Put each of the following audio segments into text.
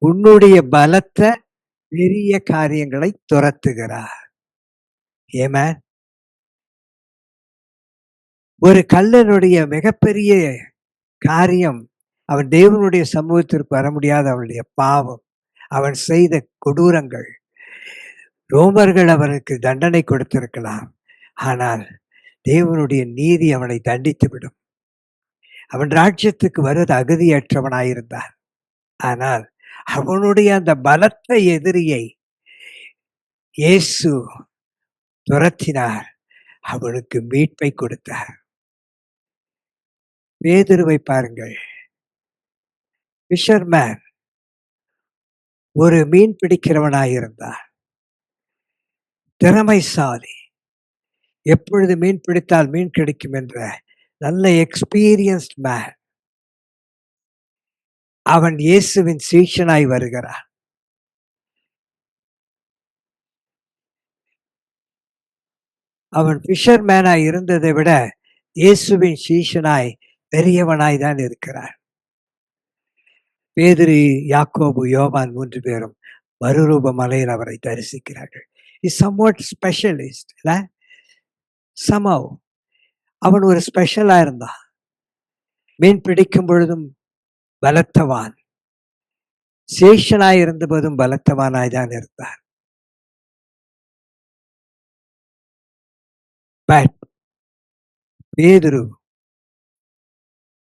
உன்னுடைய பலத்த பெரிய காரியங்களை துரத்துகிறார். ஆமென். ஒரு கள்ளனுடைய மிகப்பெரிய காரியம், அவன் தேவனுடைய சமூகத்திற்கு வர முடியாத அவனுடைய பாவம், அவன் செய்த கொடூரங்கள். ரோமர்கள் அவனுக்கு தண்டனை கொடுத்திருக்கலாம். ஆனால் தேவனுடைய நீதி அவனை தண்டித்துவிடும். அவன் ராஜ்யத்துக்கு வருவது அகதியற்றவனாயிருந்தான். ஆனால் அவனுடைய அந்த பலத்த எதிரியை இயேசு துரத்தினார். அவனுக்கு மீட்பை கொடுத்தார். பேதுருவை பாருங்கள். ஃபிஷர்மேன், ஒரு மீன் பிடிக்கிறவனாயிருந்தான். திறமைசாலி. எப்பொழுது மீன் பிடித்தால் மீன் கிடைக்கும் என்ற நல்ல எக்ஸ்பீரியன்ஸ்ட் மேன். அவன் இயேசுவின் சீஷனாய் வருகிறான். அவன் ஃபிஷர்மேனாய் இருந்ததை விட இயேசுவின் சீஷனாய் பெரியவனாய் தான் இருக்கிறான். பேதுரு, யாக்கோபு, யோவான் 3 பேரும் மறுரூப மலையில் அவரை தரிசிக்கிறார்கள். இஸ் சம்வாட் ஸ்பெஷலிஸ்ட் இல்ல? சமவ் அவன் ஒரு ஸ்பெஷலா இருந்தான். மீன் பிடிக்கும் பொழுதும் பலத்தவான், சேஷனாய் இருந்தபோதும் பலத்தவானாய் தான் இருந்தார். பட் பேதுரு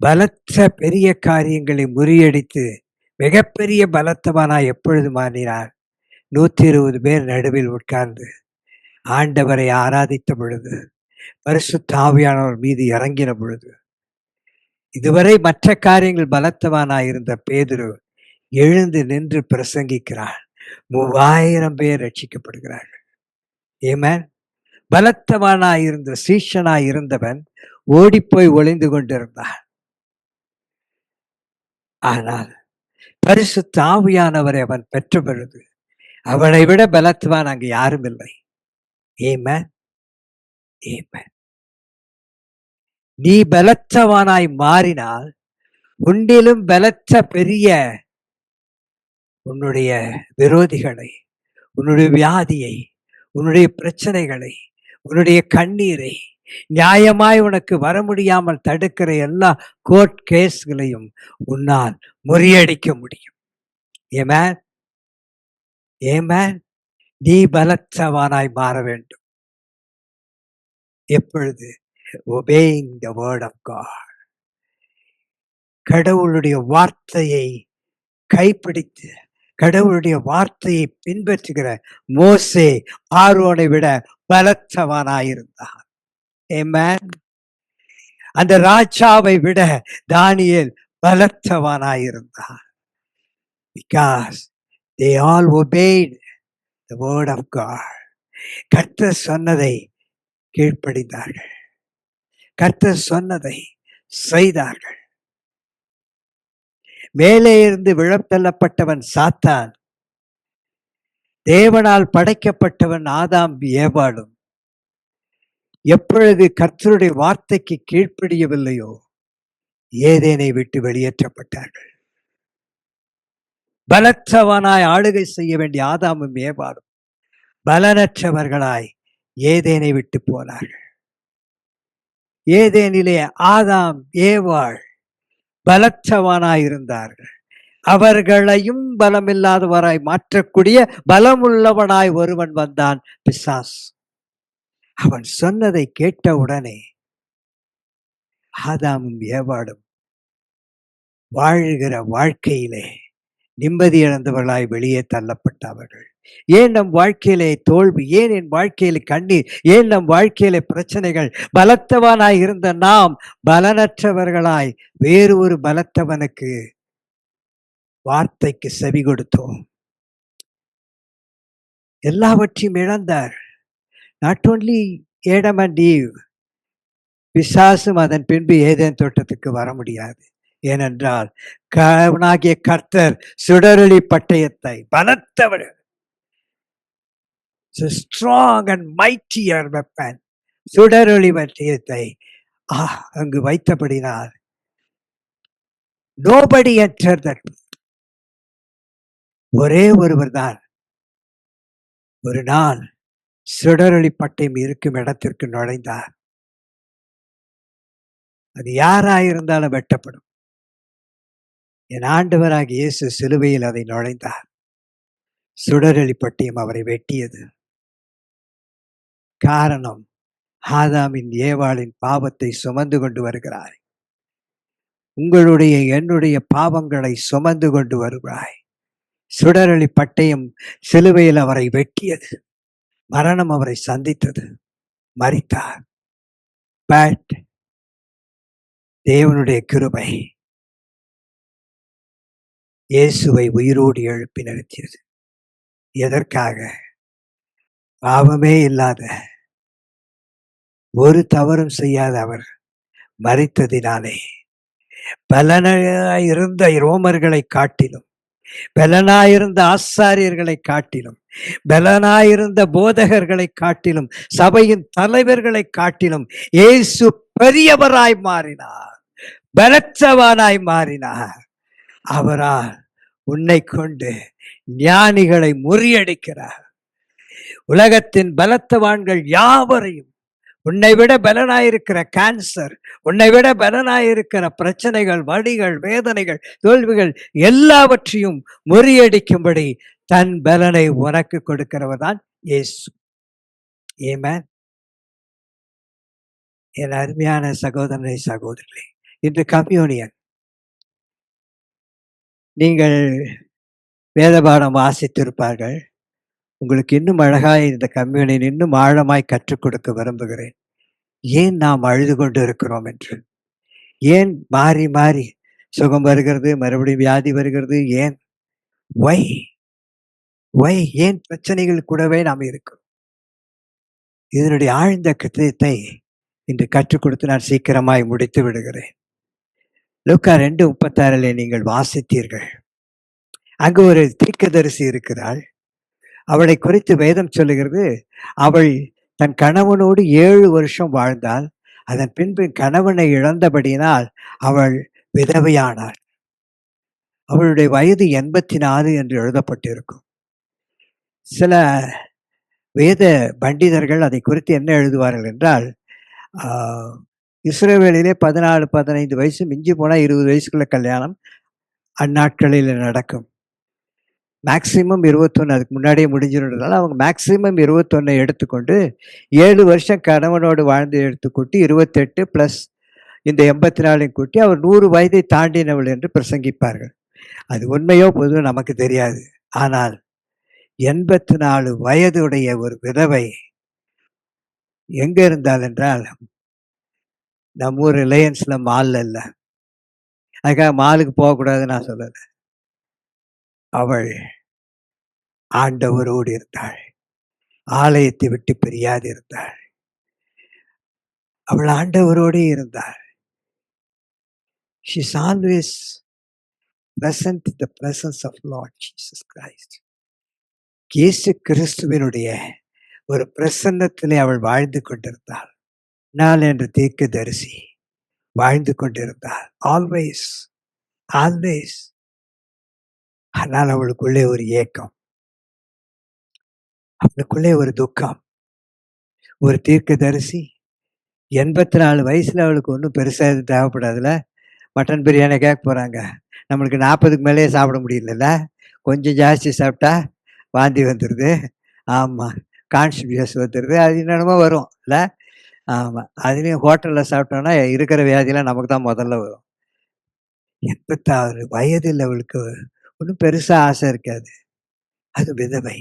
பலத்த பெரிய காரியங்களை முறியடித்து மிகப்பெரிய பலத்தவானாய் எப்பொழுது மாறினார்? 120 பேர் நடுவில் உட்கார்ந்து ஆண்டவரை ஆராதித்த பொழுது, பரிசுத்த ஆவியானவர் மீது இறங்கின பொழுது, இதுவரை மற்ற காரியங்கள் பலத்தவானாய் இருந்த பேதுரு எழுந்து நின்று பிரசங்கிக்கிறார். 3000 பேர் ரட்சிக்கப்படுகிறார்கள். ஆமென். பலத்தவானாய் இருந்த சீஷனாய் இருந்தவன் ஓடிப்போய் ஒளிந்து கொண்டிருந்தான். ஆனால் பரிசுத்த ஆவியானவரை அவன் பெற்ற பொழுது அவனை விட பலத்தவான் அங்கு யாரும் இல்லை. ஆமென். ஆமென். நீ பலத்தவானாய் மாறினால் உன்னிலும் பலத்த பெரிய உன்னுடைய விரோதிகளை, உன்னுடைய வியாதியை, உன்னுடைய பிரச்சனைகளை, உன்னுடைய கண்ணீரை, நியாயமாய் உனக்கு வர முடியாமல் தடுக்கிற எல்லா கோர்ட் கேஸ்களையும் உன்னால் முறியடிக்க முடியும். ஆமென். ஆமென். நீ பலத்தவானாய் மாற வேண்டும். எப்பொழுது? obeying the word of God. கடவுளுடைய வார்த்தையை கைப்பிடித்து கடவுளுடைய வார்த்தையை பின்பற்றுகிற மோசே ஆரோனை விட பலத்தவனாயிருந்தான். ஆமென். அந்த ராஜாவை விட தானியேல் பலத்தவனாயிருந்தான். Because they all obeyed the word of God. கர்த்தர் சொன்னதை கீழ்ப்படிந்தார்கள். கர்த்தர் சொன்னதை செய்தார்கள். மேலே இருந்து விழத்தள்ளப்பட்டவன் சாத்தான், தேவனால் படைக்கப்பட்டவன் ஆதாம் ஏவாளும் எப்பொழுது கர்த்தருடைய வார்த்தைக்கு கீழ்ப்படியவில்லையோ ஏதேனை விட்டு வெளியேற்றப்பட்டார்கள். பலத்தவனாய் ஆளுகை செய்ய வேண்டிய ஆதாமும் ஏவாளும் பலனற்றவர்களாய் ஏதேனை விட்டு போனார்கள். ஏதேனிலே ஆதாம் ஏவாள் பலத்தவனாயிருந்தார்கள். அவர்களையும் பலமில்லாதவராய் மாற்றக்கூடிய பலமுள்ளவனாய் ஒருவன் வந்தான், பிசாஸ். அவன் சொன்னதை கேட்ட உடனே ஆதாமும் ஏவாளும் வாழ்கிற வாழ்க்கையிலே நிம்மதி இழந்தவர்களாய் வெளியே தள்ளப்பட்டவர்கள். ஏன் நம் வாழ்க்கையிலே தோல்வி? ஏன் என் வாழ்க்கையில கண்ணீர்? ஏன் நம் வாழ்க்கையில பிரச்சனைகள்? பலத்தவனாய் இருந்த நாம் பலனற்றவர்களாய் வேறு ஒரு பலத்தவனுக்கு வார்த்தைக்கு செவி கொடுத்தோம். எல்லாவற்றையும் இழந்தார். Not only Adam and Eve, பிசாசும் அதன் பின்பு ஏதேன் தோட்டத்துக்கு வர முடியாது. ஏனென்றால் கர்த்தராகிய கர்த்தர் சுடரொளி பட்டயத்தை பலத்தவர், ஸ்ட்ராங் அண்ட் மைட்டியர் வெப்பன், சுடரொளி பட்டயத்தை அங்கு வைத்தபடினால் nobody entered that. ஒரே ஒருவர் தான் ஒரு நாள் சுடரொளி பட்டயம் இருக்கும் இடத்திற்கு நுழைந்தார். அது யாராயிருந்தாலும் வெட்டப்படும். என் ஆண்டவராகிய இயேசு சிலுவையில் அதை நுழைந்தார். சுடரொளி பட்டயம் அவரை வெட்டியது. காரணம், ஆதாமின் ஏவாளின் பாவத்தை சுமந்து கொண்டு வருகிறாய். உங்களுடைய என்னுடைய பாவங்களை சுமந்து கொண்டு வருகிறாய். சுடரொளி பட்டயம் சிலுவையில் அவரை வெட்டியது. மரணம் அவரை சந்தித்தது. மரித்தார். பட் தேவனுடைய கிருபை இயேசுவை உயிரோடு எழுப்பி நிறுத்தியது. எதற்காக? பாவமே இல்லாத, ஒரு தவறும் செய்யாத அவர் மரித்ததினாலே பலனாயிருந்த ரோமர்களை காட்டிலும், பலனாயிருந்த ஆசாரியர்களை காட்டிலும், பலனாயிருந்த போதகர்களை காட்டிலும், சபையின் தலைவர்களை காட்டிலும் இயேசு பெரியவராய் மாறினார். பலத்தவானாய் மாறினார். அவரால் உன்னை கொண்டு ஞானிகளை முறியடிக்கிறார். உலகத்தின் பலத்தவான்கள் யாவரையும், உன்னை விட பலனாயிருக்கிற கேன்சர், உன்னை விட பலனாயிருக்கிற பிரச்சனைகள், வலிகள், வேதனைகள், தோல்விகள் எல்லாவற்றையும் முறியடிக்கும்படி தன் பலனை உனக்கு கொடுக்கிறவர் தான் இயேசு. ஆமென். என் அருமையான சகோதரனை சகோதரிகளே, இன்று கம்யூனியன் நீங்கள் வேதபாடம் வாசித்திருப்பார்கள். உங்களுக்கு இன்னும் அழகாய் இந்த கம்யூனியன் இன்னும் ஆழமாய் கற்றுக் கொடுக்க விரும்புகிறேன். ஏன் நாம் அழுது கொண்டு இருக்கிறோம் என்று, ஏன் மாறி மாறி சுகம் வருகிறது, மறுபடியும் வியாதி வருகிறது, ஏன் ஒய் ஒய் ஏன் பிரச்சனைகள் கூடவே நாம் இருக்கிறோம்? இதனுடைய ஆழ்ந்த கருத்தை இன்று கற்றுக் கொடுத்து நான் சீக்கிரமாய் முடித்து விடுகிறேன். லூக்கா 2:36 நீங்கள் வாசித்தீர்கள். அங்கு ஒரு தீர்க்கதரிசி இருக்கிறாள். அவளை குறித்து வேதம் சொல்லுகிறது, அவள் தன் கணவனோடு 7 வருஷம் வாழ்ந்தாள். அதன் பின்பு கணவனை இழந்தபடியினால் அவள் விதவையானாள். அவளுடைய வயது 84 என்று எழுதப்பட்டிருக்கும். சில வேத பண்டிதர்கள் அதை குறித்து என்ன எழுதுவார்கள் என்றால், இஸ்ரவேலிலே 14, 15 வயசு, மிஞ்சி போனால் 20 வயசுக்குள்ள கல்யாணம் அந்நாட்களில் நடக்கும். மேக்சிமம் 21, அதுக்கு முன்னாடியே முடிஞ்சிருந்ததால் அவங்க மேக்சிமம் 21 எடுத்துக்கொண்டு 7 வருஷம் கணவனோடு வாழ்ந்து எடுத்துக்கூட்டி 28 ப்ளஸ் இந்த 84 கூட்டி அவர் 100 வயதை தாண்டினவள் என்று பிரசங்கிப்பார்கள். அது உண்மையோ பொதுவோ நமக்கு தெரியாது. ஆனால் 84 வயதுடைய ஒரு விதவை எங்க இருந்தால் என்றால், நம்ம ஊர் ரிலையன்ஸ்ல மால்ல இல்ல. அதுக்காக மாலுக்கு போகக்கூடாதுன்னு நான் சொல்லலை. அவள் ஆண்டவரோடு இருந்தாள். ஆலயத்தை விட்டு பிரியாது இருந்தாள். அவள் ஆண்டவரோடே இருந்தாள். She is always present in the presence of Lord Jesus Christ. இயேசு கிறிஸ்துவினுடைய ஒரு பிரசன்னத்திலே அவள் வாழ்ந்து கொண்டிருந்தாள். நாள் என்ற தீர்க்கதரிசி வாழ்ந்து கொண்டிருந்தாள். Always always. ஆனால் அவளுக்குள்ளே ஒரு ஏக்கம், அவளுக்குள்ளே ஒரு துக்கம். ஒரு தீர்க்கதரிசி 84 வயசுல அவளுக்கு ஒன்றும் பெருசா எதுவும் தேவைப்படாதுல்ல. மட்டன் பிரியாணி கேட்க போறாங்க. நம்மளுக்கு 40க்கு மேலேயே சாப்பிட முடியலல்ல. கொஞ்சம் ஜாஸ்தி சாப்பிட்டா வாந்தி வந்துடுது. ஆமாம், கான்ஸ்டிபியூஷன் வந்துடுது. அது என்னென்னமோ வரும் இல்லை. ஆமாம், அதுலேயும் ஹோட்டலில் சாப்பிட்டோன்னா இருக்கிற வியாதியெல்லாம் நமக்கு தான் முதல்ல வரும். 86 வயதில் அவளுக்கு ஒன்றும் பெருசாக ஆசை இருக்காது. அது விதவை.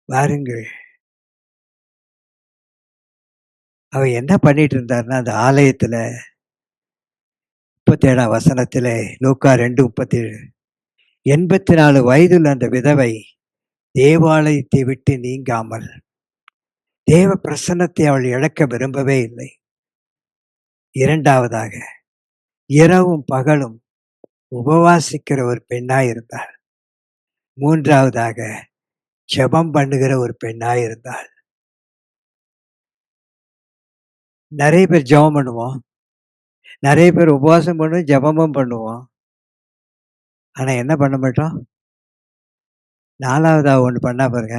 வாருங்கள், அவ என்ன பண்ணிட்டு இருந்தாருன்னா, அந்த ஆலயத்துல 37ஆம் வசனத்திலே, லூக்கா 2:37, 84 வயதுள்ள அந்த விதவை தேவாலயத்தை விட்டு நீங்காமல் தேவ பிரசன்னத்தை அவள் இழக்க விரும்பவே இல்லை. இரண்டாவதாக, இரவும் பகலும் உபவாசிக்கிற ஒரு பெண்ணாய் இருந்தாள். மூன்றாவதாக, ஜெபம் பண்ணுகிற ஒரு பெண்ணாய் இருந்தாள். நிறைய பேர் ஜெபம் பண்ணுவோம், நிறைய பேர் உபவாசம் பண்ணுவோம், ஜெபமும் பண்ணுவோம். ஆனா என்ன பண்ண மாட்டோம்? 4வதா ஒண்ணு பண்ணா பாருங்க.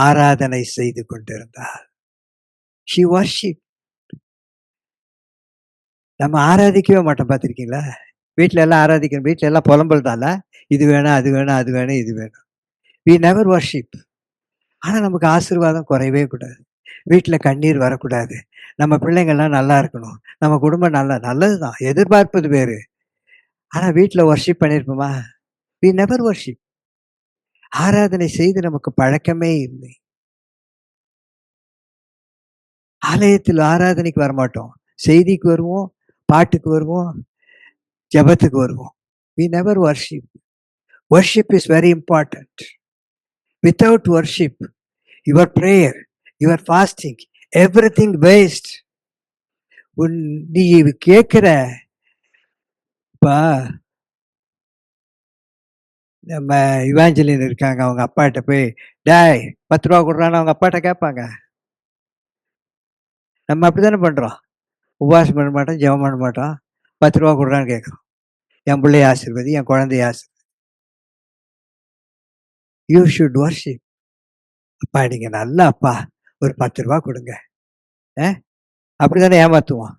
ஆராதனை செய்து கொண்டிருந்தாள். She worship. நம்ம ஆராதிக்கவே மாட்டோம் பார்த்துருக்கீங்களா? வீட்ல எல்லாம் ஆராதிக்கணும். வீட்ல எல்லாம் புலம்பல் தான்ல. இது வேணும், அது வேணும், அது வேணும், இது வேணும். We never worship. ஆனா நமக்கு ஆசீர்வாதம் குறையவே கூடாது. வீட்ல கண்ணீர் வரக்கூடாது. நம்ம பிள்ளைங்கலாம் நல்லா இருக்கணும். நம்ம குடும்பம் நல்லது தான். எதிர்பார்ப்பது வேறு. ஆனா வீட்ல வொர்ஷிப் பண்ணியிருப்போமா? We never worship. ஆராதனை செய்து நமக்கு பழக்கமே இல்லை. ஆலயத்தில் ஆராதனைக்கு வரமாட்டோம். செய்திக்கு வருவோம், பாட்டுக்கு வருவோம், ஜெபத்துக்கு வருவோம். We never worship. Worship is very important. Without worship, your prayer, your fasting, everything waste. நீ கேட்கிற இப்ப நம்ம இவாஞ்சலின் இருக்காங்க. அவங்க அப்பாட்ட போய், "டேய் ரூ. 10 குடுறான்னு" அவங்க அப்பாட்ட கேட்பாங்க. நம்ம அப்படித்தானே பண்றோம். உபவாசம் பண்ண மாட்டோம், ஜெபம் பண்ண மாட்டோம். ரூ. 10 குடுறான்னு கேட்குறோம். என் பிள்ளைய ஆசீர்வதி, என் குழந்தைய யூ ஷுட் வொர்ஷிப். அப்பா நீங்க நல்ல அப்பா. ஒரு ரூ. 10 குடுங்க. அ அப்படித்தானே ஏமாத்துவோம்.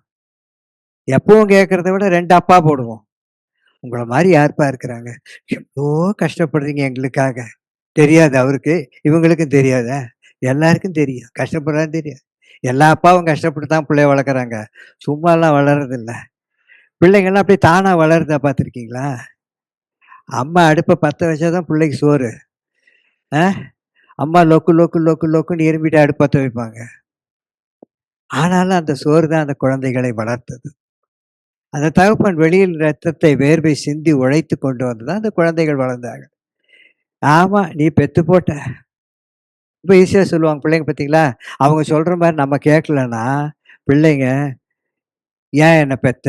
எப்பவும் கேட்கறத விட 2 அப்பா போடுவோம். உங்கள மாரி யாருப்பா இருக்கிறாங்க? எவ்ளோ கஷ்டப்படுறீங்க எங்களுக்காக. தெரியாது அவருக்கு, இவங்களுக்கும் தெரியாதா? எல்லாருக்கும் தெரியும். கஷ்டப்படுறான்னு தெரியும். எல்லா அப்பாவும் கஷ்டப்பட்டு தான் பிள்ளைய வளர்க்குறாங்க. சும்மாலாம் வளர்றதில்ல. பிள்ளைங்கலாம் அப்படியே தானா வளருதா பார்த்துருக்கீங்களா? அம்மா அடுப்ப பத்த வச்சா தான் பிள்ளைக்கு சோறு. அ அம்மா லொக்கு லொக்கு லொக்கு லொக்குன்னு இரும்பிட்டு அடுப்பு பத்த வைப்பாங்க. ஆனாலும் அந்த சோறு தான் அந்த குழந்தைகளை வளர்த்தது. அந்த தகப்பன் வெளியில் ரத்தத்தை வேர்வை சிந்தி உழைத்து கொண்டு வந்து தான் அந்த குழந்தைகள் வளர்ந்தாங்க. ஆமா, நீ பெத்து போட்ட. ரொம்ப ஈஸியா சொல்லுவாங்க பிள்ளைங்க பார்த்தீங்களா? அவங்க சொல்ற மாரி நம்ம கேட்கலன்னா, பிள்ளைங்க "ஏன் என்ன பெத்த?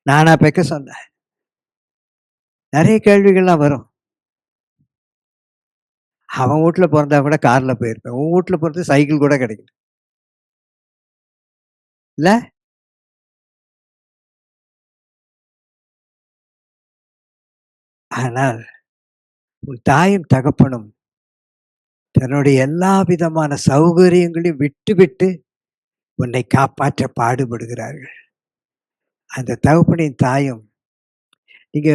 நானா பெக்க சொன்னேன்?" நெறைய கேள்விகள்லாம் வரும். அவன் வூட்ல பொறந்தா கூட கார்ல போயிருப்பேன். உன் வூட்ல பொறந்து சைக்கிள் கூட கிடைக்கல. இல்ல? ஆனால் உன் தாயும் தகப்பனும் தன்னுடைய எல்லா விதமான சௌகரியங்களையும் விட்டுவிட்டு உன்னை காப்பாற்ற பாடுபடுகிறார்கள். அந்த தகப்பனின் தாயும் நீங்க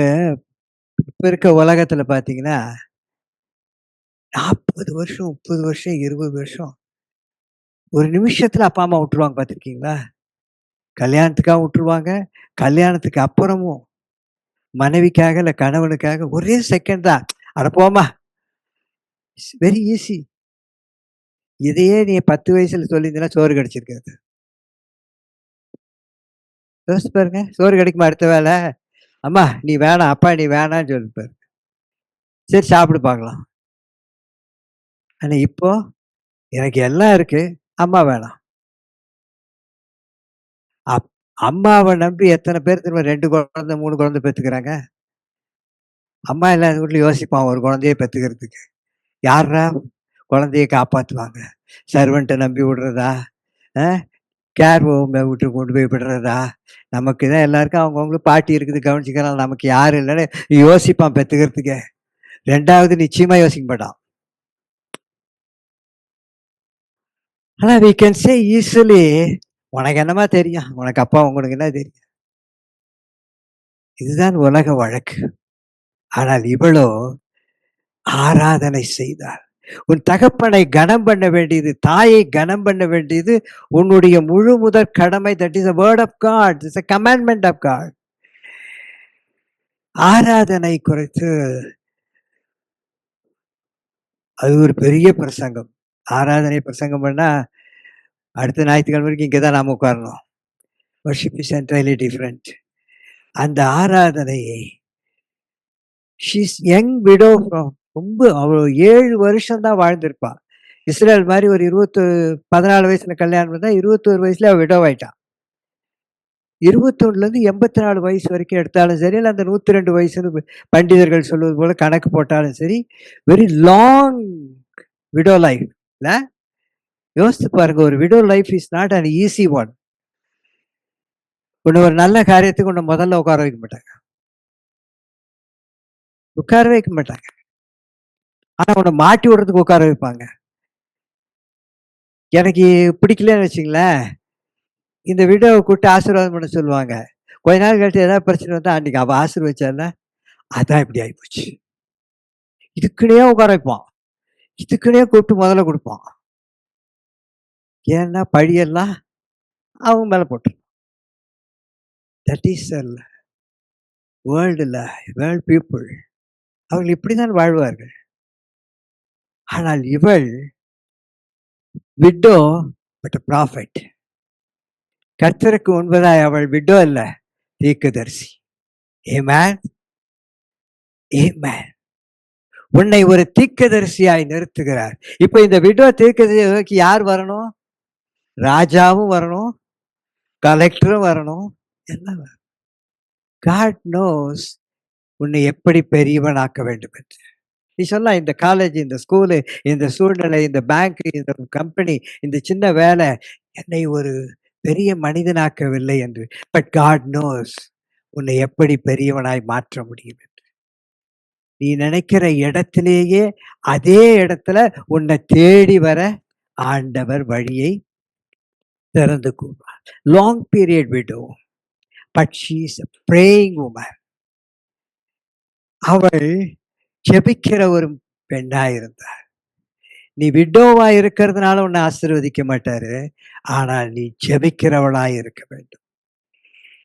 இப்ப இருக்க உலகத்துல பார்த்தீங்கன்னா, 40 வருஷம், 30 வருஷம், 20 வருஷம் ஒரு நிமிஷத்துல அப்பா, அம்மா விட்டுருவாங்க பார்த்துருக்கீங்களா? கல்யாணத்துக்காக விட்டுருவாங்க. கல்யாணத்துக்கு அப்புறமும் மனைவிக்காக, இல்ல கணவனுக்காக ஒரே செகண்ட் தான். "அட போம்மா! It's very easy." இதையே நீ 10 வயசுல சொல்லியிருந்தீன்னா சோறு கிடைச்சிருக்காது. யோசிச்சு பாருங்க. சோறு கிடைக்குமா அடுத்த வேல? "அம்மா நீ வேணாம், அப்பா நீ வேணான்னு" சொல்லிருப்பாரு. சரி சாப்பிடு பார்க்கலாம். ஆனா இப்போ, எனக்கு எல்லாம் இருக்கு. அம்மா வேணாம். அப் அம்மாவ நம்பி எத்தன பேர் தெரியுமா 2 குழந்தை, 3 குழந்தை பெத்துக்கிறாங்க? அம்மா இல்லாத வீட்ல யோசிப்பான் ஒரு குழந்தைய பெத்துக்கிறதுக்கு. யார்றா குழந்தைய காப்பாத்துவாங்க? சர்வெண்ட்ட நம்பி விடுறதா? அ கேர் ஹோம்ல விட்டு கொண்டு போய் விடுறதா? நமக்கு தான் எல்லாருக்கும் அவங்கவங்களுக்கு பாட்டி இருக்குது கவனிச்சுக்கிறான். நமக்கு யாரும் இல்லன்னு யோசிப்பான் பெத்துக்கிறதுக்கே. 2வது நிச்சயமா யோசிக்க மாட்டான். ஆனா வி கேன் சே ஈசிலி உனக்கு என்னம்மா தெரியும்? உனக்கு அப்பா உங்களுக்கு என்ன தெரியும்? இதுதான் உலக வழக்கு. ஆனால் இவளோ ஆராதனை செய்தாள். உன் தகப்பனை கனம் பண்ண வேண்டியது, தாயை கனம் பண்ண வேண்டியது உன்னுடைய முழு முதற் கடமை. That is a word of God. It's a commandment of God. ஆராதனை குறித்து அது ஒரு பெரிய பிரசங்கம். ஆராதனை பிரசங்கம் பண்ணா, அடுத்த ஞாயித்துக்கிழமை வரைக்கும் இங்க தான் நாம உட்காரணும். Worship is entirely different. அந்த ஆராதனையை she is young widow from ரொம்ப அவ 7 வருஷம் தான் வாழ்ந்திருப்பா. இஸ்ரேல் மாரி ஒரு 14 வயசுல கல்யாணம் பண்ணா 21 வயசுல அவ விடோ ஆயிட்டா. 21லேருந்து 84 வயசு வரைக்கும் எடுத்தாலும் சரி, இல்ல அந்த 102 வயசுன்னு பண்டிதர்கள் சொல்வது போல கணக்கு போட்டாலும் சரி, வெரி லாங் விடோ லைஃப் இல்ல? யோசித்து பாருங்க. ஒரு widow life is not an easy one. உன்ன ஒரு நல்ல காரியத்துக்கு உன்ன முதல்ல உட்கார வைக்க மாட்டாங்க. உட்கார வைக்க மாட்டாங்க. ஆனா உன்னை மாட்டி விடுறதுக்கு உட்கார வைப்பாங்க. எனக்கு பிடிக்கலன்னு வச்சுங்களேன், இந்த விடோவை கூப்பிட்டு ஆசீர்வாதம் பண்ண சொல்லுவாங்க. கொஞ்ச நாள் கழிச்சு ஏதாவது பிரச்சனை வந்தா, அன்னைக்கு அவ ஆசீர்வதிச்சால, அதான் இப்படி ஆயிப்போச்சு. இதுக்குன்னே உட்கார வைப்பான். இதுக்குன்னே கூப்பிட்டு முதல்ல கொடுப்பான். ஏன்னா பழியெல்லாம் அவங்க மேல போட்டு. தட் இஸ் வேர்ல்டுல வேர்ல்ட் பீப்புள். அவர்கள் இப்படித்தான் வாழ்வார்கள். ஆனால் இவள் விட்டோ பட் ப்ராஃபெட். கர்த்தருக்கு முன்பதாய் அவள் விட்டோ அல்ல, தீர்க்கதரிசி. ஆமென், ஆமென். உன்னை ஒரு தீர்க்கதரிசியாய் நிறுத்துகிறார். இப்ப இந்த விடோ தீர்க்கதரிசிக்கு யார் வரணும்? ராஜாவும் வரணும், கலெக்டரும் வரணும், எல்லாம் வரணும். God knows உன்னை எப்படி பெரியவனாக்க வேண்டும் என்று. நீ சொல்லலாம், இந்த காலேஜ், இந்த ஸ்கூலு, இந்த சூழ்நிலை, இந்த பேங்க், இந்த கம்பெனி, இந்த சின்ன வேலை என்னை ஒரு பெரிய மனிதனாக்கவில்லை என்று. பட் காட் நோஸ் உன்னை எப்படி பெரியவனாய் மாற்ற முடியும் என்று. நீ நினைக்கிற இடத்திலேயே அதே இடத்துல உன்னை தேடி வர ஆண்டவர் வழியை திறந்து கூறுவார். Long period widow, but she is a praying woman. அவள் ஜெபிக்கிற ஒரு பெண்ணா இருந்தார். நீ விடோவா இருக்கிறதுனால உன்னை ஆசீர்வதிக்க மாட்டாரு. ஆனால் நீ ஜெபிக்கிறவளாய் இருக்க வேண்டும்.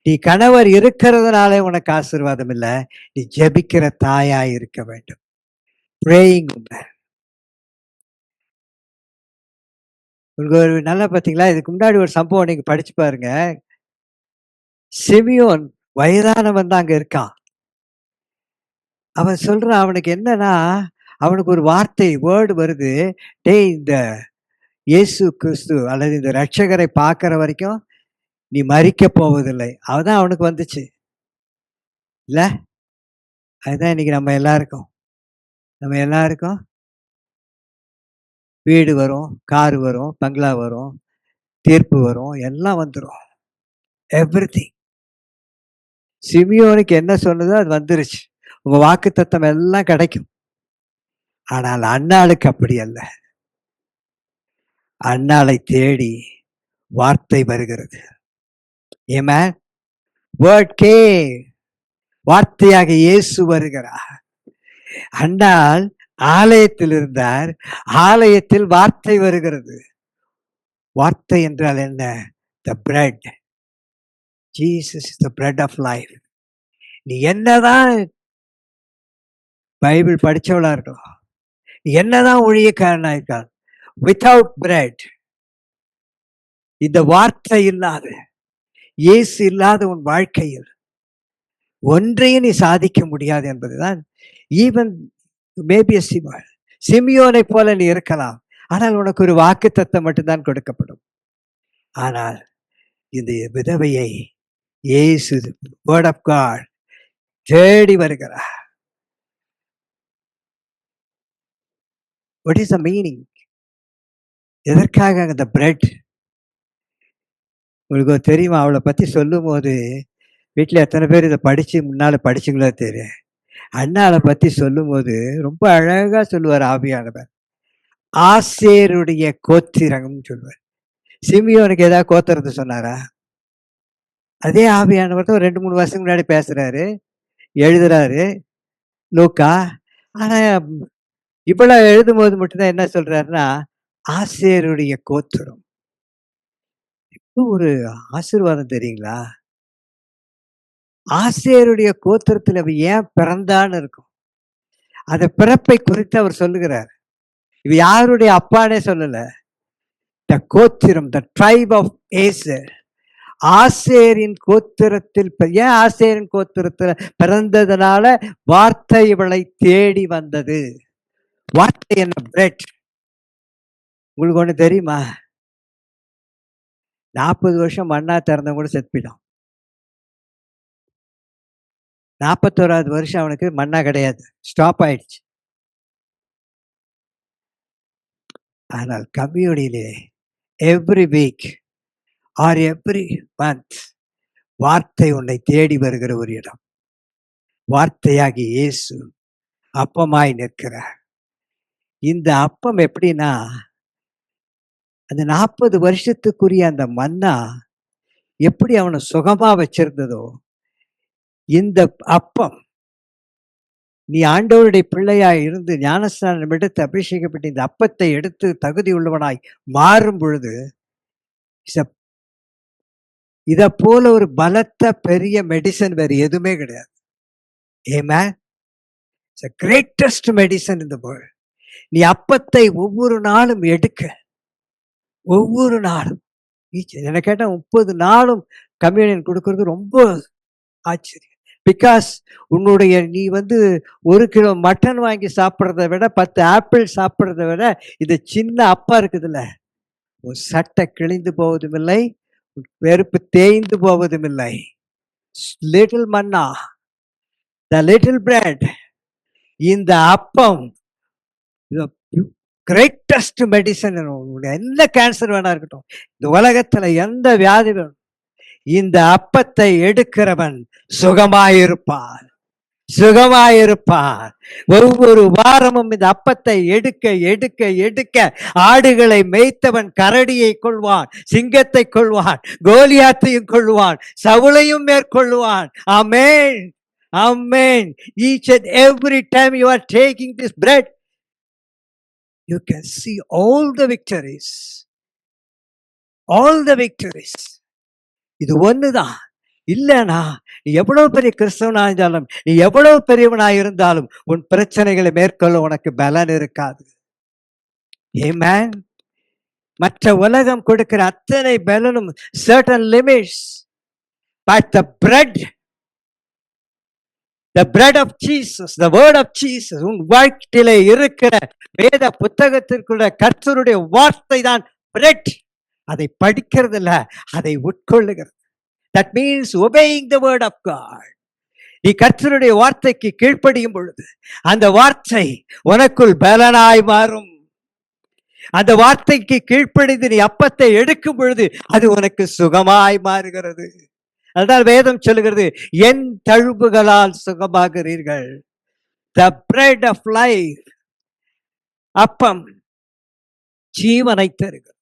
நீ கணவர் இருக்கிறதுனால உனக்கு ஆசீர்வாதம் இல்லை, நீ ஜெபிக்கிற தாயாய் இருக்க வேண்டும். praying woman. உங்களுக்கு ஒரு நல்லா பார்த்தீங்களா, இதுக்கு முன்னாடி ஒரு சம்பவம் நீங்க படிச்சு பாருங்க. சிமியோன் வயதானவன் தான் அங்க இருக்கான். அவன் சொல்றான், அவனுக்கு என்னன்னா, அவனுக்கு ஒரு வார்த்தை வேர்டு வருது. டேய், இந்த இயேசு கிறிஸ்து அல்லது இந்த ரட்சகரை பார்க்கிற வரைக்கும் நீ மரிக்க போவதில்லை. அதுதான் அவனுக்கு வந்துச்சு இல்ல. அதுதான் இன்னைக்கு நம்ம எல்லாருக்கும் வீடு வரும், கார் வரும், பங்களா வரும், தீர்ப்பு வரும், எல்லாம் வந்துடும். எவ்ரிதிங். சிமியோனுக்கு என்ன சொன்னதோ அது வந்துருச்சு. உங்க வாக்கு தத்தம் எல்லாம் கிடைக்கும். ஆனால் அன்னாளுக்கு அப்படி அல்ல. அன்னாளை தேடி வார்த்தை வருகிறது. ஆமென். Word game. வார்த்தையாக இயேசு வருகிறார். அன்னாள் ஆலயத்தில் இருந்தார். ஆலயத்தில் வார்த்தை வருகிறது. வார்த்தை என்றால் என்ன? The bread. Jesus is the bread of life. நீ என்னதான் பைபிள் படிச்சவளா இருக்கலாம், நீ என்னதான் ஊழியக்காரனா இருக்கலாம், வித்தவுட் பிரெட், இந்த வார்த்தை இல்லாத, இயேசு இல்லாத உன் வாழ்க்கையில் ஒன்றையும் நீ சாதிக்க முடியாது என்பதுதான். ஈவன் மேபி சிமியோனை போல நீ இருக்கலாம், ஆனால் உனக்கு ஒரு வாக்கு தத்தம் மட்டும்தான் கொடுக்கப்படும். ஆனால் இந்த விதவையை இயேசு வேர்ட் ஆஃப் காட் தேடி வருகிறார். What is the meaning? எதற்காக அந்த பிரெட்? உங்களுக்கு தெரியுமா? அவளை பத்தி சொல்லும் போது வீட்டில் எத்தனை பேர் இதை முன்னால படிச்சுங்களோ தெரியும். அண்ணாவை பத்தி சொல்லும் போது ரொம்ப அழகா சொல்லுவார் ஆவியானவர். ஆசேருடைய கோத்திரம் சொல்லுவார். சிமியோனுக்கு ஏதாவது கோத்திரத்தை சொன்னாரா? அதே ஆவியானவர் தான் 2-3 வருஷம் முன்னாடி பேசுறாரு, எழுதுறாரு லூக்கா. ஆனா இவ்வளவு எழுதும் போது மட்டும்தான் என்ன சொல்றாருன்னா, ஆசேருடைய கோத்திரம். இப்போ ஒரு ஆசீர்வாதம் தெரியுங்களா? ஆசேருடைய கோத்திரத்தில் அவ ஏன் பிறந்தான்னு இருக்கும். அந்த பிறப்பை குறித்து அவர் சொல்லுகிறார். இவ யாருடைய அப்பானே சொல்லல. த கோத்திரம், த ட்ரைப் ஆஃப் ஏசர். ஆசேரின் கோத்திரத்தில், ஏன் ஆசேரின் கோத்திரத்தில் பிறந்ததுனால வார்த்தை இவளை தேடி வந்தது. வார்த்தை என்ன? பிரெட். உங்களுக்கு ஒண்ணு தெரியுமா? 40 வருஷம் மண்ணா திறந்தவங்க கூட செத்துப்பிடும். 41வது வருஷம் அவனுக்கு மண்ணா கிடையாது, ஸ்டாப் ஆயிடுச்சு. ஆனால் கம்யூனிலே every week or every month வார்த்தை உன்னை தேடி வருகிற ஒரு இடம். வார்த்தையாகி இயேசு அப்பமாய் நிற்கிறார். இந்த அப்பம் எப்படின்னா, அந்த 40 வருஷத்துக்குரிய அந்த மன்னா எப்படி அவனை சுகமா வச்சிருந்ததோ, இந்த அப்பம் நீ ஆண்டவருடைய பிள்ளையாய் இருந்து ஞானஸ்நானம் எடுத்து அபிஷேகப்பட்டு இந்த அப்பத்தை எடுத்து தகுதி உள்ளவனாய் மாறும் பொழுது, இத போல ஒரு பலத்த பெரிய மெடிசன் வேற எதுவுமே கிடையாது. Amen. It's the greatest medicine in the world. நீ அப்பத்தை ஒவ்வொரு நாளும் எடுக்க, ஒவ்வொரு நாளும் என்ன கேட்டா 30 நாளும் கம்யூனியன் கொடுக்கறது ரொம்ப ஆச்சரியம். பிகாஸ் உன்னுடைய நீ 1 கிலோ மட்டன் வாங்கி சாப்பிட்றத விட 10 ஆப்பிள் சாப்பிட்றத விட இது சின்ன அப்பா இருக்குதுல்ல, உன் சட்டை கிழிந்து போவதும் இல்லை, வெறுப்பு தேய்ந்து போவதும் இல்லை. Little Manna, the little bread, இந்த அப்பம் கிரேட்டஸ்ட் மெடிசன். எந்த கேன்சர் வேணா இருக்கட்டும், இந்த உலகத்துல எந்த வியாதி வேணும், இந்த அப்பத்தை எடுக்கிறவன் சுகமாயிருப்பான், சுகமாயிருப்பான். ஒவ்வொரு வாரமும் இந்த அப்பத்தை எடுக்க எடுக்க எடுக்க ஆடுகளை மேய்த்தவன் கரடியை கொள்வான், சிங்கத்தை கொள்வான், கோலியாத்தையும் கொள்வான், சவுளையும் மேற்கொள்வான். ஆமென், ஆமென். Each and every time you are taking this bread, you can see all the victories, all the victories. இது ஒண்ணுதான். இல்லனா நீ எவ்வளவு பெரிய கிறிஸ்தவனா இருந்தாலும், நீ எவ்வளவு பெரியவனா இருந்தாலும் உன் பிரச்சனைகளை மேற்கொள்ள உனக்கு பலன் இருக்காது. ஆமென். மற்ற உலகம் கொடுக்கிற அத்தனை பலனும் certain limits, but the bread of Jesus, the word of Jesus, உன் வாழ்க்கையிலே இருக்கிற வேத புத்தகத்திற்குள்ள கர்த்தருடைய வார்த்தை தான் பிரெட். அதை படிக்கிறது இல்ல, அதை உட்கொள்ளுகிறது. That means obeying the word of God. நீ கர்த்தருடைய வார்த்தைக்கு கீழ்ப்படியும் பொழுது அந்த வார்த்தை உனக்குள் பலனாய் மாறும். அந்த வார்த்தைக்கு கீழ்ப்படிந்து நீ அப்பத்தை எடுக்கும் பொழுது அது உனக்கு சுகமாய் மாறுகிறது. அதுதான் வேதம் சொல்லுகிறது, என் தழும்புகளால் சுகமாகிறீர்கள். The bread of life, அப்பம் ஜீவனை தருகிறது.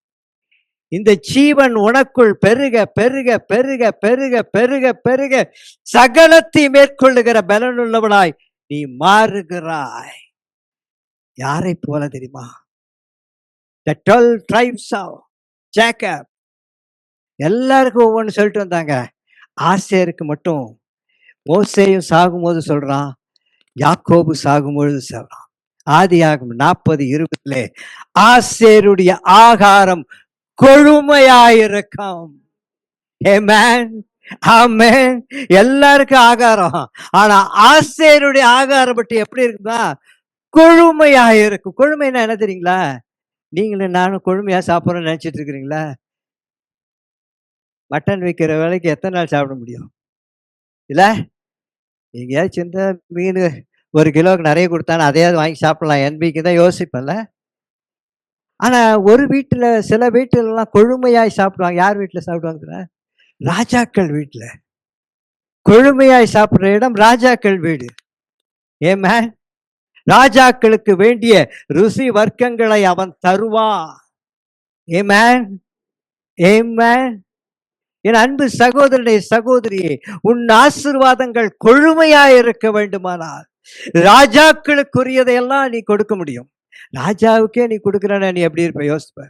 இந்த ஜீவன் உனக்குள் பெருக பெருக பெருக பெருக பெருக பெருக சகலத்தை மேற்கொள்ளுகிற பலனுள்ளவனாய் நீ மாறுகிறாய். யாரை போல தெரியுமா? The 12 tribes of Jacob. எல்லாருக்கும் ஒவ்வொன்று சொல்லிட்டு வந்தாங்க. ஆசேருக்கு மட்டும் மோசேயும் சாகும்போது சொல்றான், யாக்கோபு சாகும்பொழுது சொல்றான். ஆதியாகமம் 40:20 ஆசேருடைய ஆகாரம் கொழுமையாயிருக்கும். ஆமென், ஆமென். எல்லாருக்கும் ஆகாரம், ஆனா ஆசேருடைய ஆகாரம் பற்றி எப்படி இருக்குன்னா கொழுமையாயிருக்கும். கொழுமைன்னா என்ன தெரியுங்களா? நீங்களும் நானும் கொழுமையா சாப்பிட்றோம்னு நினைச்சிட்டு இருக்கிறீங்களா? மட்டன் விற்கிற வேலைக்கு எத்தனை நாள் சாப்பிட முடியும்? இல்ல, எங்கேயாச்சும் இந்த மீன் 1 கிலோவுக்கு நிறைய கொடுத்தானே அதையாவது வாங்கி சாப்பிடலாம் என்பிக்கு தான் யோசிப்பேன்ல. ஆனா ஒரு வீட்டுல, சில வீட்டுலலாம் கொழுமையாய் சாப்பிடுவாங்க. யார் வீட்டுல சாப்பிடுவாங்க? ராஜாக்கள் வீட்டுல. கொழுமையாய் சாப்பிடுற இடம் ராஜாக்கள் வீடு. ஆமென். ராஜாக்களுக்கு வேண்டிய ருசி வர்க்கங்களை அவன் தருவான். ஆமென், ஆமென். என் அன்பு சகோதரனே, சகோதரியே, உன் ஆசீர்வாதங்கள் கொழுமையாய் இருக்க வேண்டுமானால் ராஜாக்களுக்குரியதையெல்லாம் நீ கொடுக்க முடியும். ராஜாவுக்கே நீ கொடுக்குறேன்னா நீ எப்படி இருப்ப? யோசிப்ப.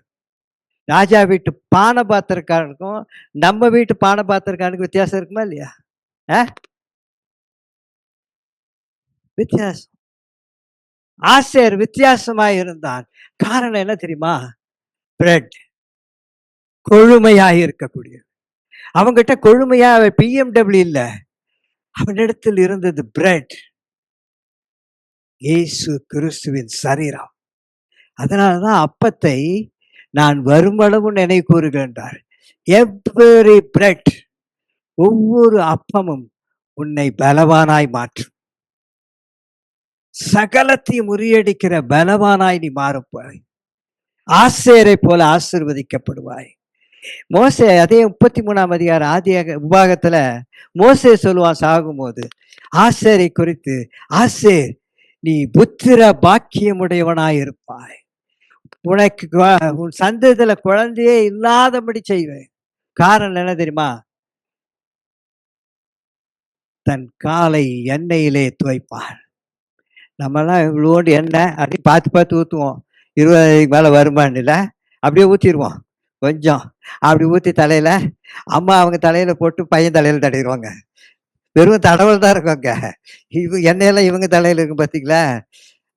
ராஜா வீட்டு பானை பாத்திரக்காரனுக்கும் நம்ம வீட்டு பானை பாத்திரக்காரனுக்கு வித்தியாசம் இருக்குமா இல்லையா? வித்தியாசம். ஆசேர் வித்தியாசமாய் இருந்தான். காரணம் என்ன தெரியுமா? பிரெட் கொழுமையாய் இருக்கக்கூடிய. அவங்கிட்ட கொழுமையா BMW இல்ல, அவனிடத்தில் இருந்தது பிரெட், இயேசு கிறிஸ்துவின் சரீரம். அதனாலதான் அப்பத்தை நான் வருமளவு நினைவு கூறுகின்றார். எவ்ரி பிரெட், ஒவ்வொரு அப்பமும் உன்னை பலவானாய் மாற்றும். சகலத்தையும் முறியடிக்கிற பலவானாய் நீ மாறுப்பாய். ஆசேரை போல ஆசீர்வதிக்கப்படுவாய். மோசே அதே 33ஆம் அதிகாரம் ஆதியாக உபாகத்துல மோசே சொல்லுவான் சாகும்போது ஆசேரை குறித்து, ஆசேர் நீ புத்திர பாக்கியமுடையவனாயிருப்பாய். உனக்கு உன் சந்ததியில குழந்தையே இல்லாதபடி செய்வேன். காரணம் என்ன தெரியுமா? தன் காலை எண்ணெயிலே துவைப்பார். நம்மலாம் இவ்வளோண்டு எண்ணெய் அப்படி பார்த்து பார்த்து ஊற்றுவோம். 20 மேலே வருமானில் அப்படியே ஊற்றிடுவோம். கொஞ்சம் அப்படி ஊற்றி தலையில் அம்மா அவங்க தலையில் போட்டு பையன் தலையில் தடவிடுவாங்க. வெறும் தடவல் தான் இருக்குங்க. எண்ணெயெல்லாம் இவங்க தலையில் இருக்கும் பார்த்தீங்களா?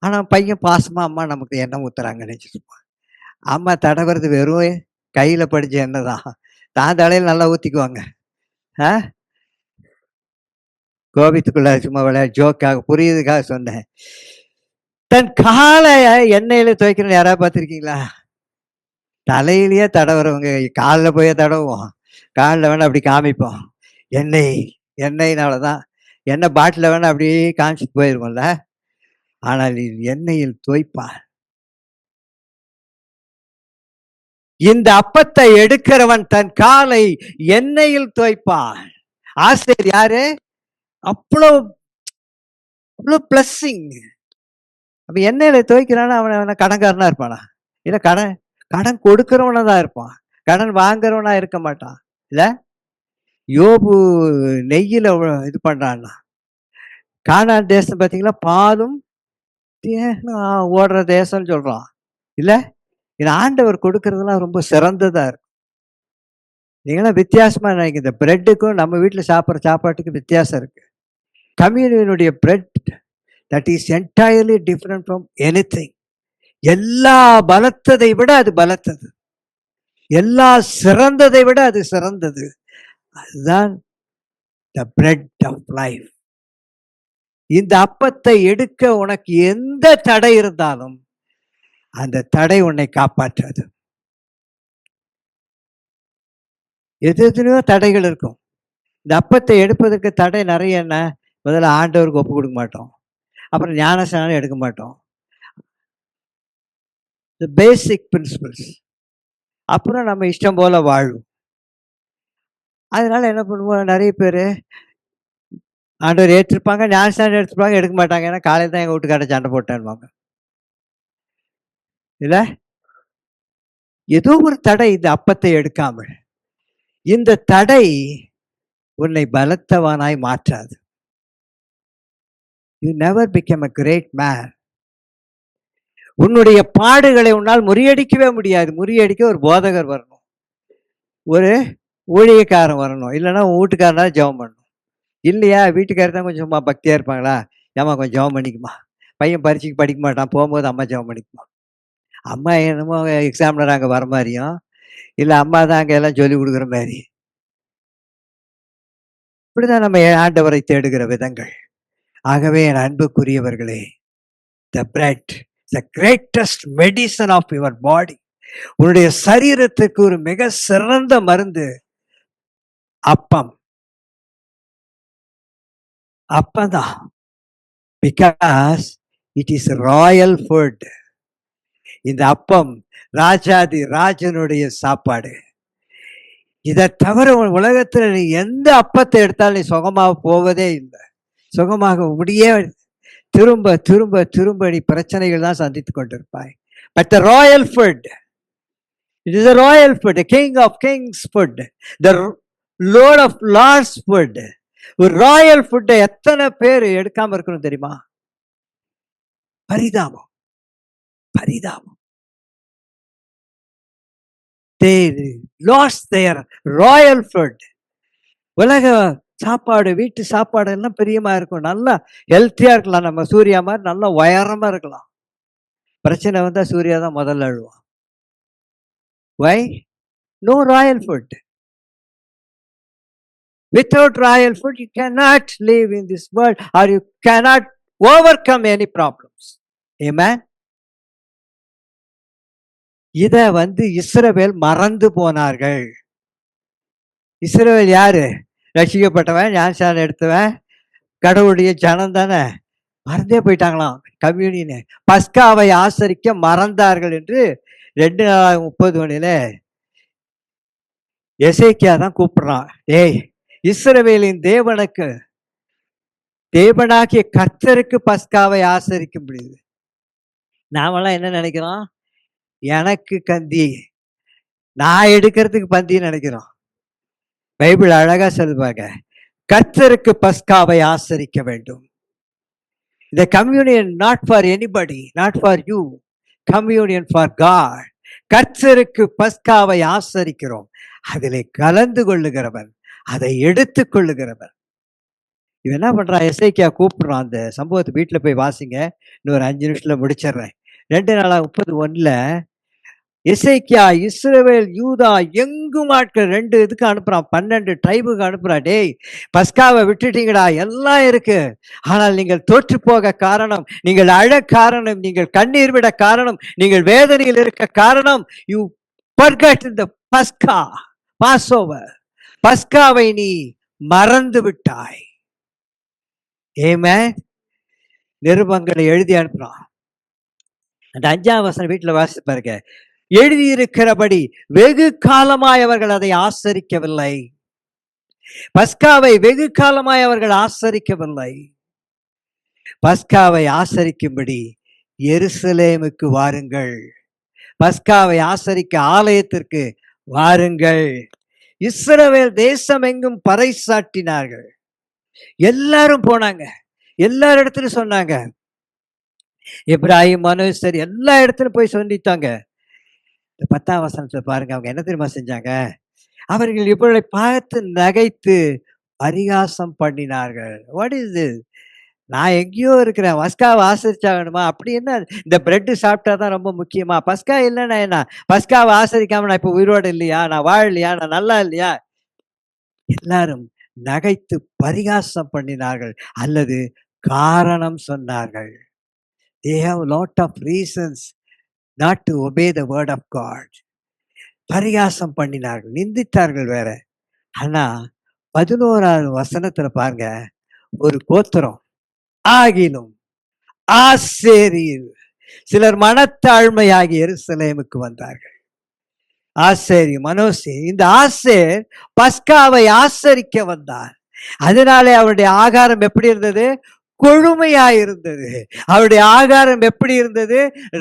ஆனால் பையன் பாசமாக அம்மா நமக்கு எண்ணெய் ஊற்றுறாங்கன்னு நினச்சிருப்பான். அம்மா தடவுறது வெறும் கையில் படித்த எண்ணெய் தான். தான் தலையில் நல்லா ஊற்றிக்குவாங்க. கோபித்துக்குள்ள சும்மா விளையாட ஜோக்காக புரியுதுக்காக சொன்னேன். தன் காலை எண்ணெயில துவைக்கணும் யாராவது பார்த்துருக்கீங்களா? தலையிலேயே தடவுறவங்க காலில் போய் தடவுவோம். காலில் வேணா அப்படி காமிப்போம். எண்ணெய்னாலதான் எண்ணெய் பாட்டில் வேணா அப்படியே காமிச்சிட்டு போயிருவோம்ல. ஆனால் எண்ணெயில் துவைப்பார். இந்த அப்பத்தை எடுக்கிறவன் தன் காலை எண்ணெயில் துவைப்பான். ஆசிரியர் யாரு? அவ்வளோ பிளஸ்ஸிங். அப்ப எண்ணெயில துவைக்கிறானா அவன கடன்காரனா இருப்பானா? இல்ல கடன் கொடுக்கிறவனா தான் இருப்பான். கடன் வாங்குறவனா இருக்க மாட்டான். இல்ல யோபு நெய்யில இது பண்றான்னா, கானான் தேசம் பார்த்தீங்களா, பாலும் ஓடுற தேசம்னு சொல்றான். இல்ல இது ஆண்டவர் கொடுக்கறதெல்லாம் ரொம்ப சிறந்ததா இருக்கும். நீங்களாம் வித்தியாசமா நினைக்கிற இந்த பிரெட்டுக்கும் நம்ம வீட்டில் சாப்பிட்ற சாப்பாட்டுக்கும் வித்தியாசம் இருக்கு. கம்யூனியனுடைய bread that is entirely different from anything. எல்லா பலத்ததை விட அது பலத்தது, எல்லா சிறந்ததை விட அது சிறந்தது. அதுதான் the bread of life. இந்த அப்பத்தை எடுக்க உனக்கு எந்த தடை இருந்தாலும் அந்த தடை உன்னை காப்பாற்றாது. எத்தனையோ தடைகள் இருக்கும். இந்த அப்பத்தை எடுப்பதற்கு தடை நிறைய. என்ன? முதல்ல ஆண்டவருக்கு ஒப்பு கொடுக்க மாட்டோம், அப்புறம் ஞானஸ்நானம் எடுக்க மாட்டோம். the basic principles. அப்புறம் நம்ம இஷ்டம் போல வாழும். அதனால என்ன பண்ணுவோம், நிறைய பேர் ஆண்டவர் ஏற்றிருப்பாங்க, ஞானஸ்நானம் எடுத்துருப்பாங்க, எடுக்க மாட்டாங்க. ஏன்னா காலையில் தான் எங்கள் வீட்டுக்கார சண்டை போட்டேன்வாங்க. இல்ல ஏதோ ஒரு தடை இந்த அப்பத்தை எடுக்காமல். இந்த தடை உன்னை பலத்தவனாய் மாற்றாது. You never become a great man. உன்னுடைய பாடுகளை உன்னால் முறியடிக்கவே முடியாது. முறியடிக்க ஒரு போதகர் வரணும், ஒரு ஊழியக்காரன் வரணும், இல்லைன்னா உன் வீட்டுக்காரனா ஜெபம் பண்ணணும். இல்லையா வீட்டுக்காரர் தான் கொஞ்சம் சும்மா பக்தியா இருப்பாங்களா, ஏமா கொஞ்சம் ஜெபம் பண்ணிக்குமா. பையன் பரீட்சைக்கு படிக்க மாட்டான், போகும்போது அம்மா ஜெபம் பண்ணிக்குமா. அம்மா என்னமோ எக்ஸாம்ல அங்கே வர மாதிரியும், இல்லை அம்மா தான் அங்கே எல்லாம் சொல்லி கொடுக்குற மாதிரி. இப்படிதான் நம்ம ஆண்டவரை தேடுகிற விதங்கள். ஆகவே என் அன்புக்குரியவர்களே, the bread, the greatest medicine of your body. உன்னுடைய சரீரத்துக்கு ஒரு மிக சிறந்த மருந்து அப்பம். அப்பதான், because it is royal food. இந்த அப்பம் ராஜாதி ராஜனுடைய சாப்பாடு. இதை தவிர உலகத்துல நீ எந்த அப்பத்தை எடுத்தாலும் நீ சுகமாக போவதே இல்லை, சுகமாக முடியே. திரும்ப திரும்ப திரும்ப நீ பிரச்சனைகள் தான் சந்தித்து கொண்டிருப்பாய். But the royal food, it is a royal food, the king of kings food, the lord of lords food. ஒரு ராயல் ஃபுட்டை எத்தனை பேர் எடுக்காம இருக்கணும் தெரியுமா? பரிதாபம், பரிதாபம். They lost their royal food. உலக சாப்பாடு, வீட்டு சாப்பாடு எல்லாம் பிரியமா இருக்கும், நல்லா ஹெல்த்தியா இருக்கலாம். நம்ம சூர்யா மாதிரி நல்லா உயரமா இருக்கலாம். பிரச்சனை வந்தா சூர்யா தான் முதல்ல அழுவான். Why? No royal food. Without royal food you cannot live in this world, or you cannot overcome any problems. Amen. இத இஸ்ரவேல் மறந்து போனார்கள். இஸ்ரவேல் யாரு? ரட்சிக்கப்பட்டவன், ஞானஸ்நானம் எடுத்தவன், கடவுளுடைய ஜனம் தானே. மறந்தே போயிட்டாங்களாம். கம்யூனியன் பஸ்காவை ஆசரிக்க மறந்தார்கள் என்று 2:30 எசேக்கியா தான் கூப்பிடுறான். ஏய், இஸ்ரவேலின் தேவனுக்கு தேவனாகிய கர்த்தருக்கு பஸ்காவை ஆசரிக்க முடியுது. நாமெல்லாம் என்ன நினைக்கிறோம்? எனக்கு கந்தி, நான் எடுக்கிறதுக்கு பந்தின்னு நினைக்கிறோம். பைபிள் அழகா சொல்லுவாங்க, கர்த்தருக்கு பஸ்காவை ஆசரிக்க வேண்டும். இந்த communion not for anybody, not for you, communion for God. கர்த்தருக்கு பஸ்காவை ஆசரிக்கிறோம். அதிலே கலந்து கொள்ளுகிறவன், அதை எடுத்துக் கொள்ளுகிறவன். இவன் என்ன பண்றான்? எசேக்கியா கூப்பிடுறான். அந்த சம்பவத்தை வீட்டில் போய் வாசிங்க. இன்னொரு 5 நிமிஷத்துல முடிச்சிடுறேன். 2 31 எசேக்கியா இஸ்ரவேல் யூதா எங்கும் ஆட்கள் 2 இதுக்கு அனுப்புறான். 12 ட்ரைபுக்கு அனுப்புறான். டேய், பஸ்காவை விட்டுட்டீங்கடா, எல்லாம் இருக்கு, ஆனால் நீங்கள் தோற்று போக காரணம், நீங்கள் அழ காரணம், நீங்கள் கண்ணீர் விட காரணம், நீங்கள் வேதனையில் இருக்க காரணம், யூ forgot the பஸ்கா, பாஸ்ஓவர். பஸ்காவை நீ மறந்து விட்டாய். ஆமென். நிருபங்களை எழுதி அனுப்புறான். அந்த 5ஆம் வசனம் வீட்டில் வாசித்து பாருங்க. எழுதியிருக்கிறபடி வெகு காலமாய் அவர்கள் அதை ஆசரிக்கவில்லை. பஸ்காவை வெகு காலமாய் அவர்கள் ஆசரிக்கவில்லை. பஸ்காவை ஆசரிக்கும்படி எருசலேமுக்கு வாருங்கள். பஸ்காவை ஆசரிக்க ஆலயத்திற்கு வாருங்கள். இஸ்ரவேல் தேசம் எங்கும் பறைசாட்டினார்கள். எல்லாரும் போனாங்க, எல்லா இடத்துலயும் சொன்னாங்க. இப்ராஹிம், மனோசர் எல்லா இடத்துலயும் போய் சொல்லிட்டாங்க. 10ஆம் வசனத்துல பாருங்க, அவங்க என்ன தெரியுமா செஞ்சாங்க? அவர்கள் இவர்களை பார்த்து நகைத்து பரிகாசம் பண்ணினார்கள். What is this? நான் எங்கேயோ இருக்கிறேன், பஸ்காவை ஆசரிச்சாகணுமா? அப்படி என்ன, இந்த பிரெட்டு சாப்பிட்டா தான் ரொம்ப முக்கியமா? பஸ்கா இல்லைன்னா என்ன? பஸ்காவை ஆசரிக்காம நான் இப்போ உயிரோடு இல்லையா? நான் வாழலையா? நான் நல்லா இல்லையா? எல்லாரும் நகைத்து பரிகாசம் பண்ணினார்கள் அல்லது காரணம் சொன்னார்கள். They have lot of reasons not to obey the word of God. பரிகாசம் பண்ணினார்கள், நிந்தித்தார்கள் வேற. ஆனா 11ஆவது வசனத்துல பாருங்க, ஒரு கோத்திரம் ஆகிலும் ஆசேரில் சிலர் மனத்தாழ்மையாகி எருசலேமுக்கு வந்தார்கள். ஆசேரி, மனோசே, இந்த ஆசேர் பஸ்காவை ஆசரிக்க வந்தார். அதனாலே அவருடைய ஆகாரம் எப்படி இருந்தது? கொழுமையாய் இருந்தது. அவருடைய ஆகாரம் எப்படி இருந்தது?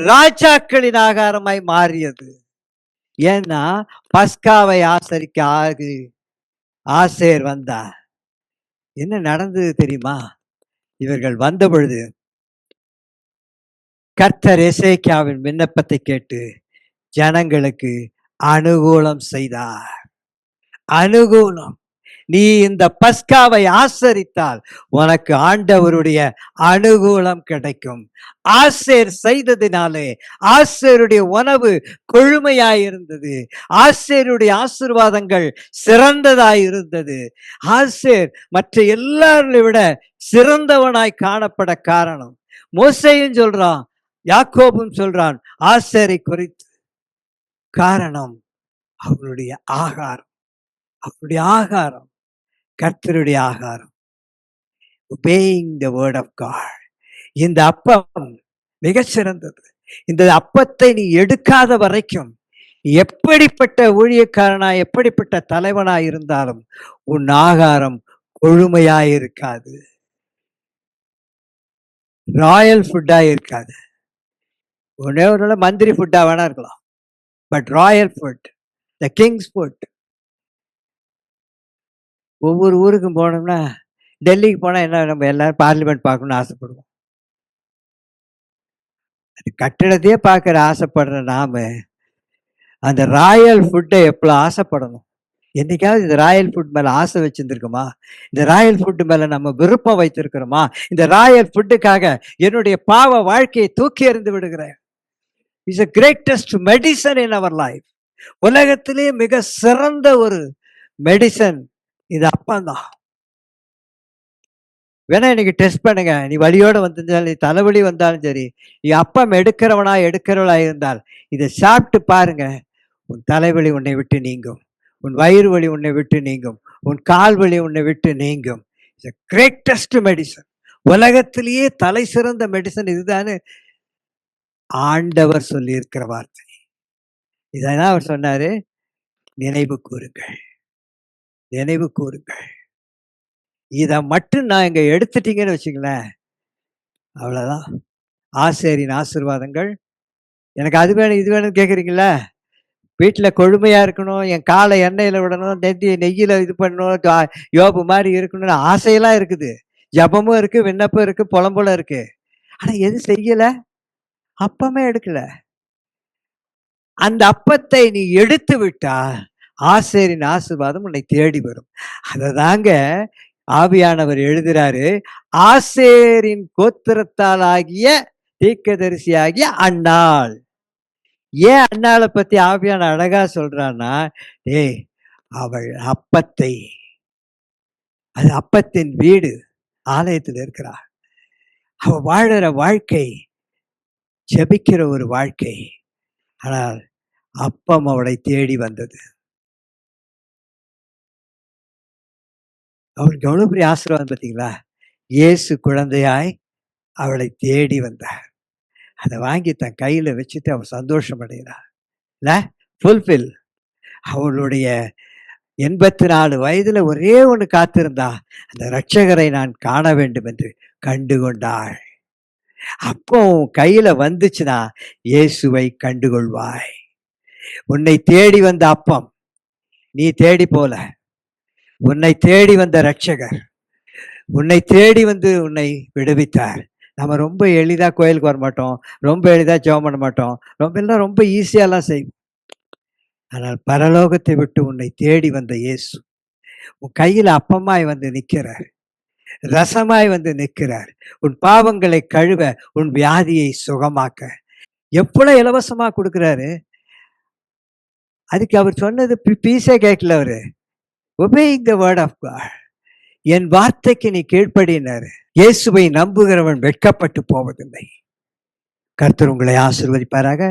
ராஜாக்களின் ஆகாரமாய் மாறியது. ஏன்னா பஸ்காவை ஆசரிக்க ஆசேர் வந்தார். என்ன நடந்தது தெரியுமா? இவர்கள் வந்த பொழுது கர்த்தர் எசேக்கியாவின் விண்ணப்பத்தை கேட்டு ஜனங்களுக்கு அனுகூலம் செய்தார். அனுகூலம். நீ இந்த பஸ்காவை ஆசரித்தால் உனக்கு ஆண்டவருடைய அனுகூலம் கிடைக்கும். ஆசேர் செய்ததினாலே ஆசேருடைய உணவு கொழுமையாயிருந்தது. ஆசேருடைய ஆசீர்வாதங்கள் சிறந்ததாயிருந்தது. ஆசேர் மற்ற எல்லாரை விட சிறந்தவனாய் காணப்பட காரணம். மோசேயும் சொல்றான், யாக்கோபும் சொல்றான் ஆசேரை குறித்து. காரணம் அவருடைய ஆகாரம். அவருடைய ஆகாரம் கர்த்தருடைய ஆகாரம். obeying the word of God. இந்த அப்பம் மிகச்சிறந்தது. இந்த அப்பத்தை நீ எடுக்காத வரைக்கும் எப்படிப்பட்ட ஊழியக்காரனாய், எப்படிப்பட்ட தலைவனாய் இருந்தாலும் உன் ஆகாரம் கொழுமையாய் இருக்காது, ராயல் ஃபுட்டா இருக்காது. ஒன்னே ஒரு மந்திரி ஃபுட்டா வேணா இருக்கலாம், but Royal food, the Kings food. ஒவ்வொரு ஊருக்கும் போனோம்னா, டெல்லிக்கு போனால் என்ன, நம்ம எல்லாரும் பார்லிமெண்ட் பார்க்கணும்னு ஆசைப்படுவோம். அது கட்டிடத்தையே பார்க்குற ஆசைப்படுற நாம அந்த ராயல் ஃபுட்டை எப்போ ஆசைப்படணும்? என்னைக்காவது இந்த ராயல் ஃபுட் மேலே ஆசை வச்சுருந்துருக்குமா? இந்த ராயல் ஃபுட்டு மேலே நம்ம விருப்பம் வைத்திருக்கிறோமா? இந்த ராயல் ஃபுட்டுக்காக என்னுடைய பாவ வாழ்க்கையை தூக்கி எறிந்து விடுகிறேன். Is a greatest medicine in our life. உலகத்திலே மிக சிறந்த ஒரு மெடிசன் இது அப்பந்தான். வேணா இன்னைக்கு டெஸ்ட் பண்ணுங்க. நீ வலியோடு வந்திருந்தாலும், நீ தலைவலி வந்தாலும் சரி, நீ அப்பம் எடுக்கிறவனா எடுக்கிறவளா இருந்தால் இதை சாப்பிட்டு பாருங்க. உன் தலைவலி உன்னை விட்டு நீங்கும், உன் வயிறு வலி உன்னை விட்டு நீங்கும், உன் கால் வலி உன்னை விட்டு நீங்கும். It's greatest medicine. உலகத்திலேயே தலை சிறந்த மெடிசன் இதுதான்னு ஆண்டவர் சொல்லி இருக்கிற வார்த்தை. இதான் அவர் சொன்னாரு, நினைவு கூறுங்கள், நினைவு கூறுங்கள். இத மட்டும் நான் இங்க எடுத்துட்டீங்கன்னு வச்சுங்களேன், அவ்வளோதான். ஆசேரின் ஆசீர்வாதங்கள். எனக்கு அது வேணும், இது வேணும்னு கேட்குறீங்கல்ல? வீட்ல கொழுமையா இருக்கணும், என் கால எண்ணெயில விடணும், நெய்யில இது பண்ணணும், யோபு மாரி இருக்கணும்னு ஆசையெல்லாம் இருக்குது. ஜெபமும் இருக்கு, விண்ணப்பம் இருக்கு, புலம்பலும் இருக்கு. ஆனா எது செய்யல? அப்பமே எடுக்கல. அந்த அப்பத்தை நீ எடுத்து விட்டா, ஆசேரின் ஆசீர்வாதம் உன்னை தேடி வரும். அததாங்க ஆவியானவர் எழுதுறாரு. ஆசேரின் கோத்திரத்தாளாகிய தீர்க்கதரிசியாகிய அன்னாள். ஏன் அன்னாள பத்தி ஆவியானவர் அழகா சொல்றான்னா, ஏய் அவள் அப்பத்தை, அது அப்பத்தின் வீடு, ஆலயத்தில் இருக்கிறா. அவ வாழுற வாழ்க்கை ஜெபிக்கிற ஒரு வாழ்க்கை. ஆனால் அப்பம் அவளை தேடி வந்தது. அவளுக்கு எவ்வளவு பெரிய ஆசீர்வாதம் பார்த்தீங்களா? இயேசு குழந்தையாய் அவளை தேடி வந்தார். அத வாங்கி தன் கையில வச்சுட்டு அவ சந்தோஷம் அடைகிறாள். இல்ல? ஃபுல்ஃபில். அவளுடைய 84 வயதுல ஒரே ஒண்ணு காத்திருந்தா, அந்த இரட்சகரை நான் காண வேண்டும் என்று கண்டுகொண்டாள். அப்போ உன் கையில வந்துச்சுன்னா, இயேசுவை கண்டுகொள்வாய். உன்னை தேடி வந்த அப்பம், நீ தேடி போல. உன்னை தேடி வந்த இரட்சகர், உன்னை தேடி வந்து உன்னை விடுவித்தார். நம்ம ரொம்ப எளிதா கோயிலுக்கு வரமாட்டோம், ரொம்ப எளிதா ஜெபம் பண்ண மாட்டோம், ரொம்ப ஈஸியாலாம் செய்வோம். ஆனால் பரலோகத்தை விட்டு உன்னை தேடி வந்த இயேசு உன் கையில அப்பமாய் வந்து நிற்கிறார், ரசமாய் வந்து நிற்கிறார். உன் பாவங்களை கழுவ, உன் வியாதியை சுகமாக்க எவ்வளவு இலவசமா கொடுக்கிறாரு. அதுக்கு அவர் சொன்னது பீஸே கேட்கல. அவரு obeying the word of God. என் வார்த்தைக்கு நீ கீழ்ப்படினாரு. இயேசுவை நம்புகிறவன் வெட்கப்பட்டு போவதில்லை. கர்த்தர் உங்களை ஆசீர்வதிப்பாராக.